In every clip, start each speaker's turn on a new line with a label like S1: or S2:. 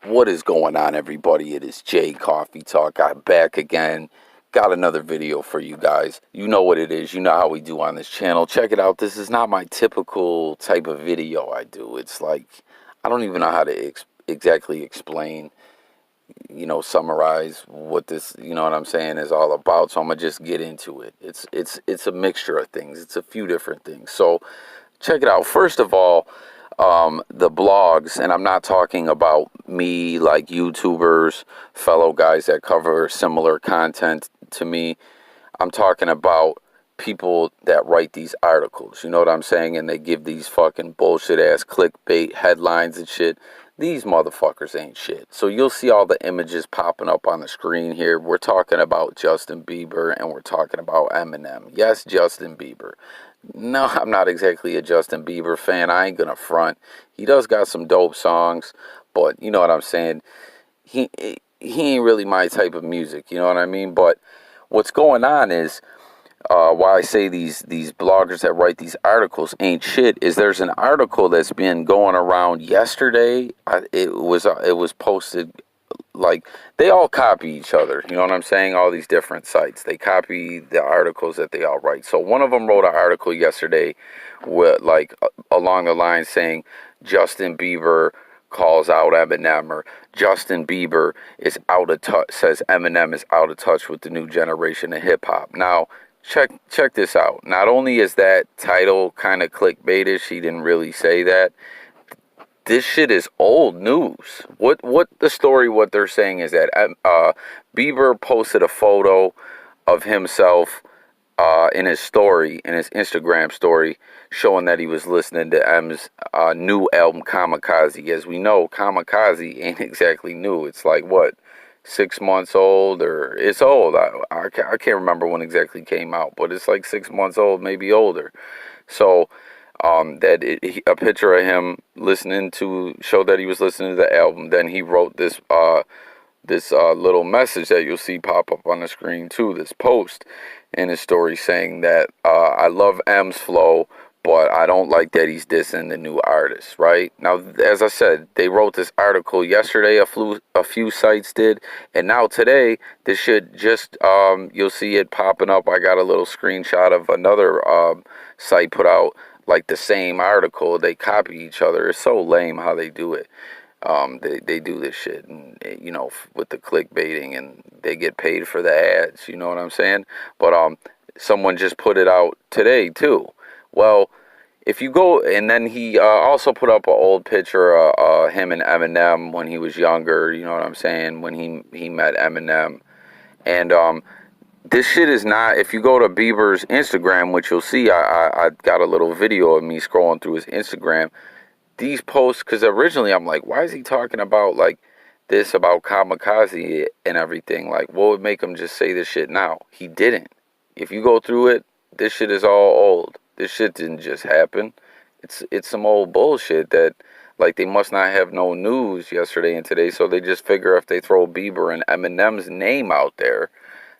S1: What is going on, everybody? It is Jay Coffee Talk. I'm back again. Got another video for you guys. You know what it is. You know how we do on this channel. Check it out. This is not my typical type of video I do. It's like, I don't even know how to exactly explain, summarize what this, you know what I'm saying, is all about. So I'm going to just get into it. It's a mixture of things. It's a few different things. So check it out. First of all, the blogs, and I'm not talking about me, like YouTubers, fellow guys that cover similar content to me. I'm talking about people that write these articles, you know what I'm saying? And they give these fucking bullshit ass clickbait headlines and shit. These motherfuckers ain't shit. So you'll see all the images popping up on the screen here. We're talking about Justin Bieber and we're talking about Eminem. Yes, Justin Bieber. No, I'm not exactly a Justin Bieber fan. I ain't gonna front. He does got some dope songs, but you know what I'm saying? He ain't really my type of music, you know what I mean? But what's going on is, why I say these bloggers that write these articles ain't shit, is there's an article that's been going around yesterday. It was posted. Like, they all copy each other, you know what I'm saying? All these different sites, they copy the articles that they all write. So one of them wrote an article yesterday with, like, along the line saying Justin Bieber calls out Eminem, or Justin Bieber is out of touch, says Eminem is out of touch with the new generation of hip-hop. Now, check this out. Not only is that title kind of clickbaitish, he didn't really say that. This shit is old news. What the story, what they're saying is that Bieber posted a photo of himself in his story, in his Instagram story, showing that he was listening to M's new album, Kamikaze. As we know, Kamikaze ain't exactly new. It's like, what, 6 months old, or it's old. I can't remember when exactly it came out, but it's like 6 months old, maybe older. So a picture of him listening to, showed that he was listening to the album. Then he wrote this little message that you'll see pop up on the screen too, this post in his story saying that I love M's flow, but I don't like that he's dissing the new artist, right? Now, as I said, they wrote this article yesterday, a few sites did, and now today, this shit just, you'll see it popping up. I got a little screenshot of another site put out, like, the same article. They copy each other. It's so lame how they do it. They do this shit, and with the clickbaiting, and they get paid for the ads, you know what I'm saying? But someone just put it out today too. Well, if you go, and then he also put up an old picture of him and Eminem when he was younger, you know what I'm saying, when he met Eminem. And this shit is not, if you go to Bieber's Instagram, which you'll see, I got a little video of me scrolling through his Instagram. These posts, because originally I'm like, why is he talking about, like, this about Kamikaze and everything? Like, what would make him just say this shit now? He didn't. If you go through it, this shit is all old. This shit didn't just happen. It's some old bullshit that, like, they must not have no news yesterday and today, so they just figure if they throw Bieber and Eminem's name out there,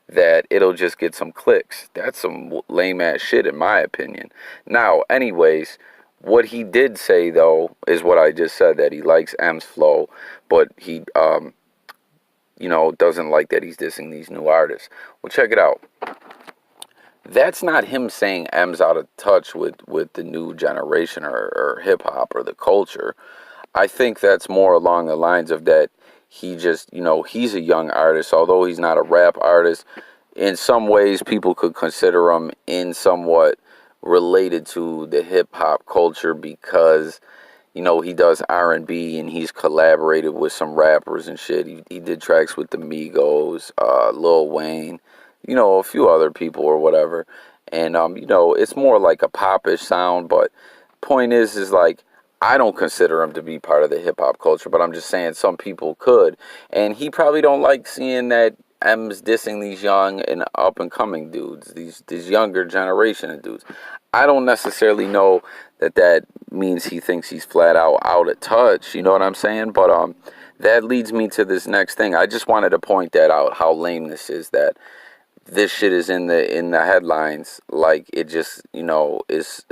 S1: that it'll just get some clicks. That's some lame ass shit in my opinion. Now, anyways, what he did say though is what I just said, that he likes M's flow, but he doesn't like that he's dissing these new artists. Well, check it out. That's not him saying M's out of touch with the new generation or hip hop or the culture. I think that's more along the lines of that he just, he's a young artist, although he's not a rap artist. In some ways, people could consider him in somewhat related to the hip hop culture because, he does R&B and he's collaborated with some rappers and shit. He did tracks with the Migos, Lil Wayne, a few other people or whatever. And, it's more like a popish sound, but point is like, I don't consider him to be part of the hip-hop culture, but I'm just saying some people could. And he probably don't like seeing that M's dissing these young and up-and-coming dudes, these younger generation of dudes. I don't necessarily know that means he thinks he's flat out of touch, you know what I'm saying? But that leads me to this next thing. I just wanted to point that out, how lame this is, that this shit is in the headlines like it just, is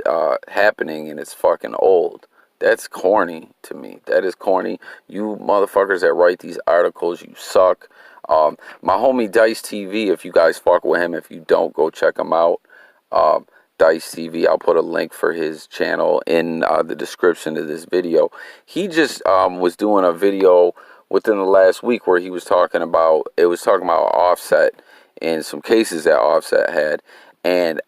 S1: happening and it's fucking old. That's corny to me. That is corny. You motherfuckers that write these articles, you suck. My homie Dice TV, if you guys fuck with him, if you don't, go check him out. Um, Dice TV, I'll put a link for his channel in the description of this video. He just was doing a video within the last week where he was talking about, Offset and some cases that Offset had. And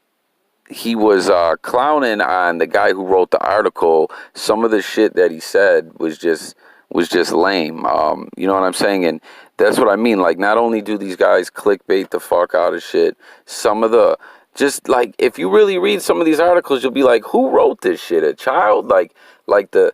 S1: he was clowning on the guy who wrote the article. Some of the shit that he said was just lame. You know what I'm saying? And that's what I mean. Like, not only do these guys clickbait the fuck out of shit, some of the just like, if you really read some of these articles, you'll be like, who wrote this shit? A child? Like the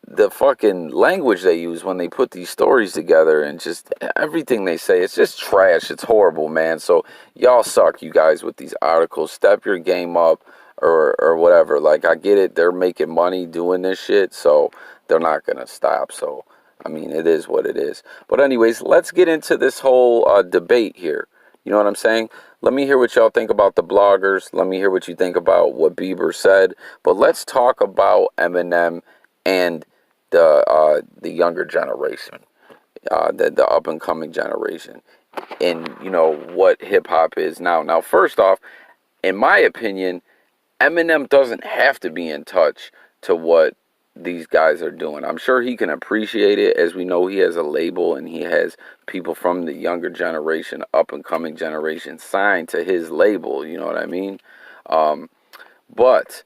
S1: the fucking language they use when they put these stories together, and just everything they say, it's just trash. It's horrible, man. So y'all suck, you guys, with these articles. Step your game up, or whatever. Like, I get it, they're making money doing this shit, so they're not gonna stop. So I mean, it is what it is. But anyways, let's get into this whole debate here. You know what I'm saying? Let me hear what y'all think about the bloggers. Let me hear what you think about what Bieber said. But let's talk about Eminem and the younger generation, the up and coming generation, and you know what hip hop is now. Now, first off, in my opinion, Eminem doesn't have to be in touch to what these guys are doing. I'm sure he can appreciate it. As we know, he has a label and he has people from the younger generation, up and coming generation, signed to his label. You know what I mean? But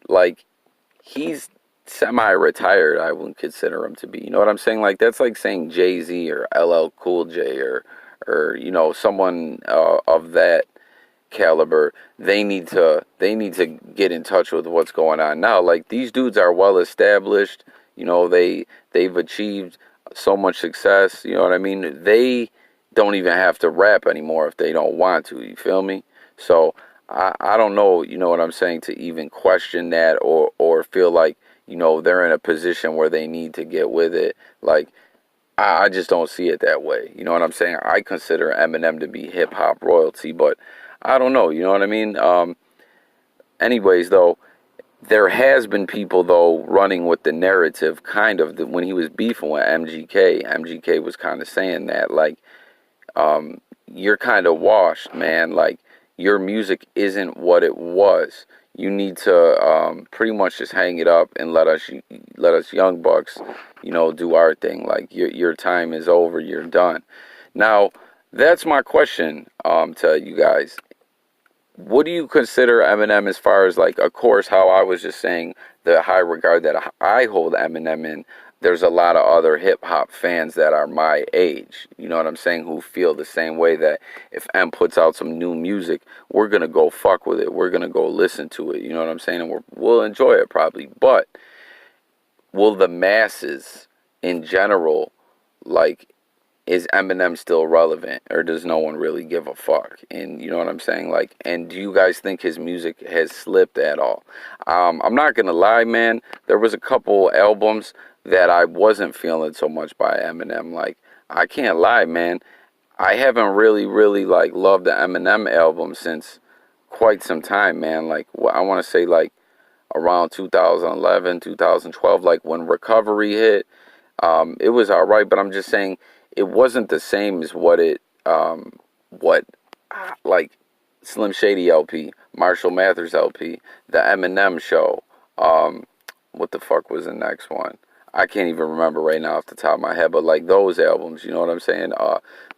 S1: like, he's semi-retired, I wouldn't consider him to be. You know what I'm saying? Like, that's like saying Jay-Z or LL Cool J, or you know, someone of that caliber. They need to get in touch with what's going on now. Like, these dudes are well established. You know, they've achieved so much success. You know what I mean? They don't even have to rap anymore if they don't want to. You feel me? So I don't know, you know what I'm saying, to even question that, or feel like, you know, they're in a position where they need to get with it. Like, I just don't see it that way. You know what I'm saying? I consider Eminem to be hip hop royalty, but I don't know. You know what I mean? Anyways, though, there has been people, though, running with the narrative, kind of, when he was beefing with MGK. MGK was kind of saying that, like, you're kind of washed, man. Like, your music isn't what it was. You need to pretty much just hang it up and let us young bucks, you know, do our thing. Like, your time is over. You're done. Now, that's my question to you guys. What do you consider Eminem, as far as, like, of course, how I was just saying, the high regard that I hold Eminem in? There's a lot of other hip hop fans that are my age, you know what I'm saying, who feel the same way, that if M puts out some new music, we're gonna go fuck with it. We're gonna go listen to it, you know what I'm saying, and we'll enjoy it probably. But will the masses in general, like, is Eminem still relevant, or does no one really give a fuck? And you know what I'm saying? Like, and do you guys think his music has slipped at all? I'm not gonna lie, man. There was a couple albums that I wasn't feeling so much by Eminem. Like, I can't lie, man. I haven't really like loved the Eminem album since quite some time, man. Like, I want to say, like, around 2011, 2012, like when Recovery hit. It was all right, but I'm just saying, it wasn't the same as what like Slim Shady LP, Marshall Mathers LP, the Eminem Show. What the fuck was the next one? I can't even remember right now off the top of my head, but like those albums, you know what I'm saying?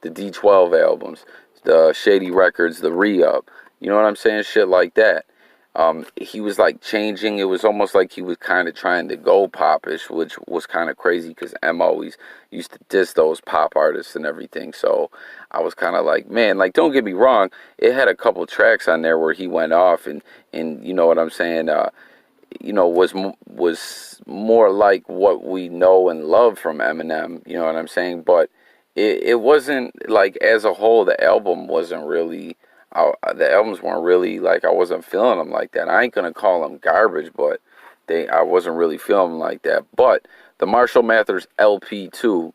S1: The D12 albums, the Shady Records, the Re-Up, you know what I'm saying? Shit like that. He was like changing. It was almost like he was kind of trying to go popish, which was kind of crazy because M always used to diss those pop artists and everything. So I was kind of like, man, like, don't get me wrong, it had a couple tracks on there where he went off, and you know what I'm saying, you know, was more like what we know and love from Eminem, you know what I'm saying? But it wasn't like, as a whole, the album wasn't really, the albums weren't really, like, I wasn't feeling them like that. I ain't gonna call them garbage, but I wasn't really feeling them like that. But the Marshall Mathers LP2,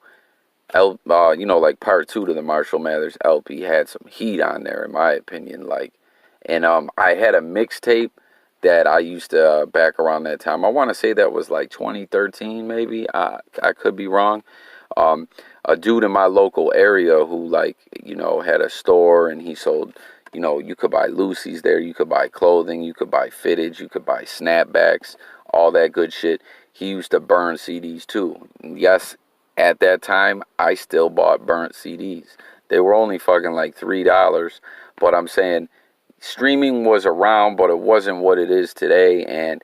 S1: you know, like part 2 to the Marshall Mathers LP, had some heat on there, in my opinion. Like, and I had a mixtape. that I used to back around that time. I want to say that was like 2013, maybe. I could be wrong. Um, a dude in my local area who, like, had a store, and he sold, you could buy Lucy's there, you could buy clothing, you could buy fitted, you could buy snapbacks, all that good shit. He used to burn CDs too. Yes, at that time, I still bought burnt CDs. They were only fucking like $3, but I'm saying streaming was around, but it wasn't what it is today. And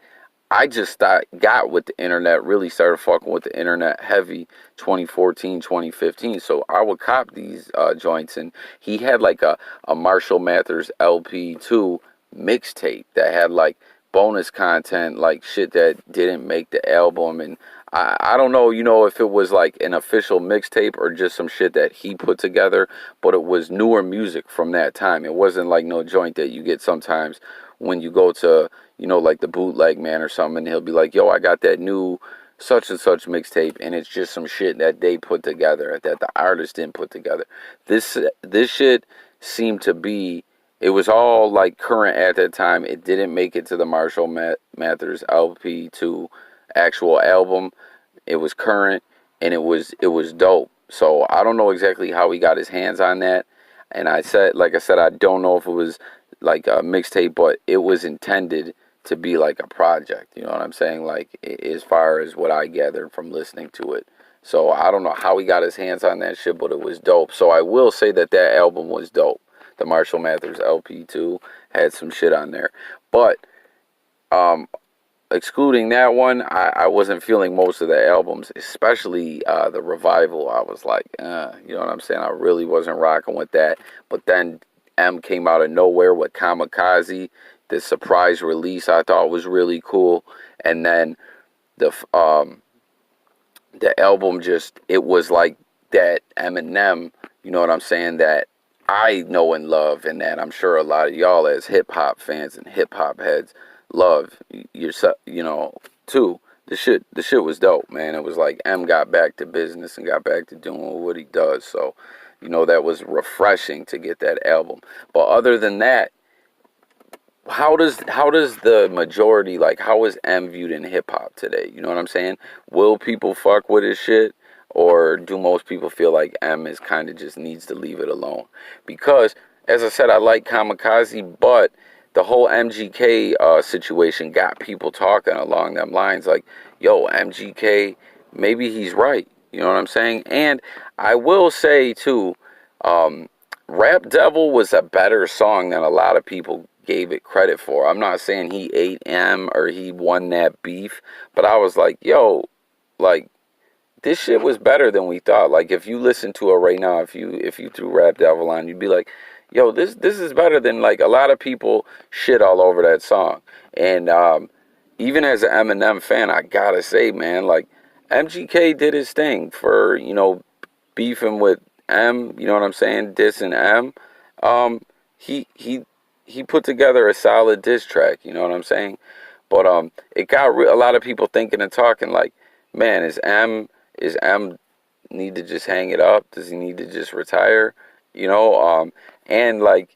S1: I just got with the internet, really started fucking with the internet heavy 2014, 2015. So I would cop these joints, and he had like a Marshall Mathers LP2 mixtape that had like bonus content, like shit that didn't make the album. And I don't know, if it was like an official mixtape or just some shit that he put together, but it was newer music from that time. It wasn't like no joint that you get sometimes when you go to, like the bootleg man or something, and he'll be like, yo, I got that new such and such mixtape, and it's just some shit that they put together, that the artist didn't put together. This shit seemed to be, it was all like current at that time. It didn't make it to the Marshall Mathers LP2 actual album. It was current, and it was dope. So I don't know exactly how he got his hands on that. And like I said, I don't know if it was like a mixtape, but it was intended to be like a project. You know what I'm saying? Like, as far as what I gathered from listening to it. So I don't know how he got his hands on that shit, but it was dope. So I will say that album was dope. The Marshall Mathers LP2 had some shit on there. But excluding that one, I wasn't feeling most of the albums, especially the Revival. I was like, you know what I'm saying? I really wasn't rocking with that. But then M came out of nowhere with Kamikaze. This surprise release I thought was really cool. And then the album just, it was like that Eminem, you know what I'm saying, that I know and love, and that I'm sure a lot of y'all as hip-hop fans and hip-hop heads love yourself, too. The shit was dope, man. It was like M got back to business and got back to doing what he does. So, that was refreshing to get that album. But other than that, how does the majority, like, how is M viewed in hip hop today? You know what I'm saying? Will people fuck with his shit, or do most people feel like M is kind of just needs to leave it alone? Because, as I said, I like Kamikaze, but the whole MGK situation got people talking along them lines, like, yo, MGK, maybe he's right. You know what I'm saying? And I will say too, Rap Devil was a better song than a lot of people gave it credit for. I'm not saying he ate M or he won that beef, but I was like, yo, like, this shit was better than we thought. Like, if you listen to it right now, if you threw Rap Devil on, you'd be like, yo, this is better than, like, a lot of people shit all over that song. And even as an Eminem fan, I gotta say, man, like, MGK did his thing for, beefing with M, you know what I'm saying, dissing M. He put together a solid diss track, you know what I'm saying? But it got a lot of people thinking and talking like, man, is M need to just hang it up? Does he need to just retire? And like,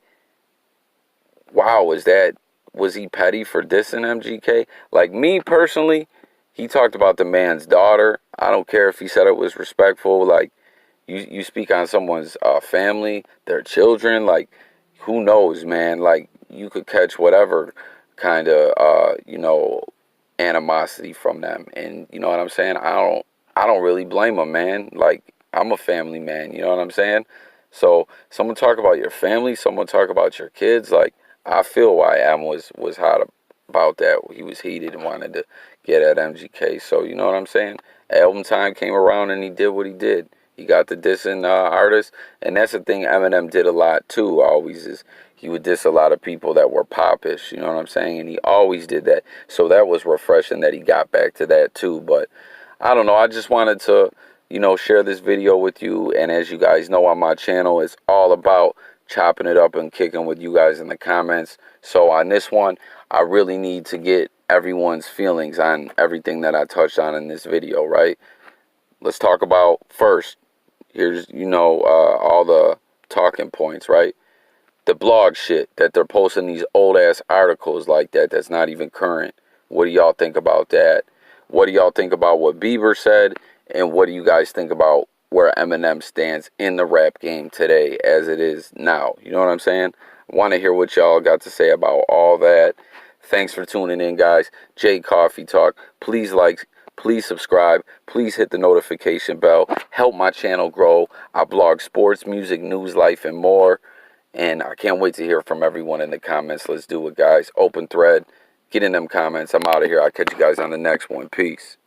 S1: wow, was he petty for dissing MGK? Like, me personally, he talked about the man's daughter. I don't care if he said it was respectful. Like, you speak on someone's family, their children. Like, who knows, man? Like, you could catch whatever kind of animosity from them. And you know what I'm saying? I don't really blame them, man. Like, I'm a family man. You know what I'm saying? So someone talk about your family, someone talk about your kids. Like, I feel why M was hot about that. He was heated and wanted to get at MGK. So, you know what I'm saying? Album time came around and he did what he did. He got the dissing artists, and that's the thing Eminem did a lot too. Always is he would diss a lot of people that were popish. You know what I'm saying? And he always did that. So that was refreshing that he got back to that too. But I don't know. I just wanted to, share this video with you. And as you guys know, on my channel, it's all about chopping it up and kicking with you guys in the comments. So on this one, I really need to get everyone's feelings on everything that I touched on in this video, right? Let's talk about first. Here's, all the talking points, right? The blog shit that they're posting these old ass articles like that that's not even current. What do y'all think about that? What do y'all think about what Bieber said? And what do you guys think about where Eminem stands in the rap game today as it is now? You know what I'm saying? I want to hear what y'all got to say about all that. Thanks for tuning in, guys. Jay Coffee Talk. Please like, please subscribe. Please hit the notification bell. Help my channel grow. I blog sports, music, news, life, and more. And I can't wait to hear from everyone in the comments. Let's do it, guys. Open thread. Get in them comments. I'm out of here. I'll catch you guys on the next one. Peace.